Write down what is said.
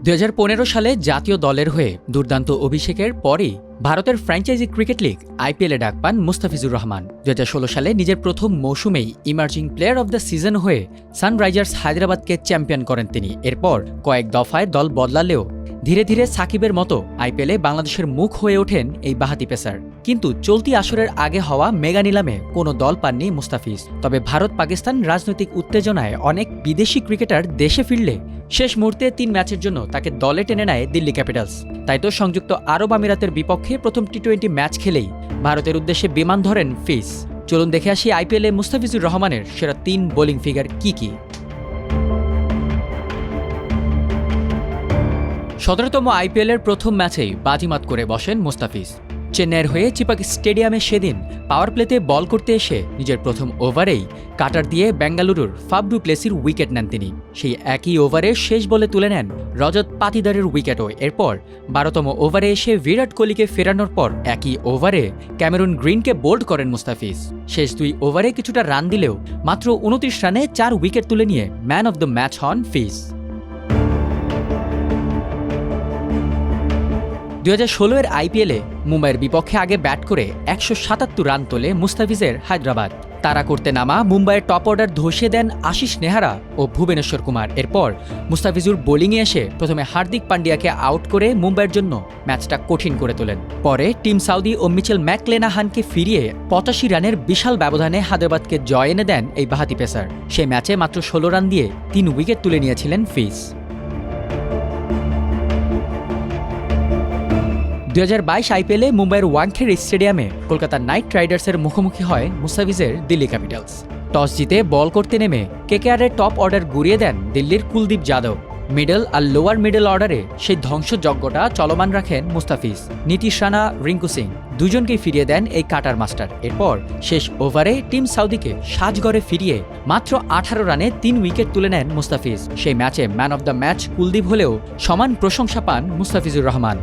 2015 সালে জাতীয় দলের হয়ে দুর্দান্ত অভিষেকের পরই ভারতের ফ্র্যাঞ্চাইজি ক্রিকেট লিগ আইপিএলে ডাক পান মুস্তাফিজুর রহমান। 2016 সালে নিজের প্রথম মৌসুমেই emerging player of the season হয়ে সানরাইজার্স হায়দ্রাবাদকে চ্যাম্পিয়ন করেন তিনি। এরপর কয়েক দফায় দল বদলালেও ধীরে ধীরে সাকিবের মতো আইপিএলে বাংলাদেশের মুখ হয়ে ওঠেন এই বাঁহাতি পেসার। কিন্তু চলতি আসরের আগে হওয়া মেগা নিলামে কোনো দল পাননি মুস্তাফিজ। তবে ভারত পাকিস্তান রাজনৈতিক উত্তেজনায় অনেক বিদেশি ক্রিকেটার দেশে ফিরলে শেষ মুহূর্তে 3 ম্যাচের জন্য তাকে দলে টেনে নেয় দিল্লি ক্যাপিটালস। তাই তো সংযুক্ত আরব আমিরাতের বিপক্ষে প্রথম টি-20 ম্যাচ খেলেই ভারতের উদ্দেশ্যে বিমান ধরেন ফিস। চলুন দেখে আসি আইপিএলে মুস্তাফিজুর রহমানের সেরা 3 বোলিং ফিগার কি কি। 17তম আইপিএলের প্রথম ম্যাচেই বাজিমাত করে বসেন মুস্তাফিজ। চেন্নাইয়ের হয়ে চিপাক স্টেডিয়ামে সেদিন পাওয়ার প্লেতে বল করতে এসে নিজের প্রথম ওভারেই কাটার দিয়ে বেঙ্গালুরুর ফাফ ডু প্লেসির উইকেট নেন তিনি। সেই একই ওভারে শেষ বলে তুলে নেন রজত পাতিদারের উইকেটও। এরপর 12তম ওভারে এসে বিরাট কোহলিকে ফেরানোর পর একই ওভারে ক্যামেরুন গ্রিনকে বোল্ড করেন মুস্তাফিজ। শেষ 2 ওভারে কিছুটা রান দিলেও মাত্র 29 রানে 4 উইকেট তুলে নিয়ে ম্যান অব দ্য ম্যাচ হন ফিস। 2016-এর আইপিএলে মুম্বাইয়ের বিপক্ষে আগে ব্যাট করে 177 রান তোলে মুস্তাফিজের হায়দ্রাবাদ। তাড়া করতে নামা মুম্বাইয়ের টপ অর্ডার ধসিয়ে দেন আশিস নেহারা ও ভুবনেশ্বর কুমার। এরপর মুস্তাফিজুর বোলিংয়ে এসে প্রথমে হার্দিক পান্ডিয়াকে আউট করে মুম্বাইয়ের জন্য ম্যাচটা কঠিন করে তোলেন। পরে টিম সাউদি ও মিচেল ম্যাকলেনাহানকে ফিরিয়ে 85 রানের বিশাল ব্যবধানে হায়দ্রাবাদকে জয় এনে দেন এই বাঁহাতি পেসার। সেই ম্যাচে মাত্র 16 রান দিয়ে 3 উইকেট তুলে নিয়েছিলেন ফিস। 2022 আইপিএলে মুম্বাইয়ের ওয়াংখেড়ে স্টেডিয়ামে কলকাতা নাইট রাইডার্সের মুখোমুখি হয় মুস্তাফিজের দিল্লি ক্যাপিটালস। টস জিতে বল করতে নেমে কেকেআরের টপ অর্ডার গুড়িয়ে দেন দিল্লির কুলদীপ যাদব। মিডল আর লোয়ার মিডল অর্ডারে সেই ধ্বংসযজ্ঞটা চলমান রাখেন মুস্তাফিজ। নীতিশ রানা, রিঙ্কু সিং দুজনকেই ফিরিয়ে দেন এই কাটার মাস্টার। এরপর শেষ ওভারে টিম সাউদিকে সাজঘরে ফিরিয়ে মাত্র 18 রানে 3 উইকেট তুলে নেন মুস্তাফিজ। সেই ম্যাচে man of the match Kuldeep হলেও সমান প্রশংসা পান মুস্তাফিজুর রহমান।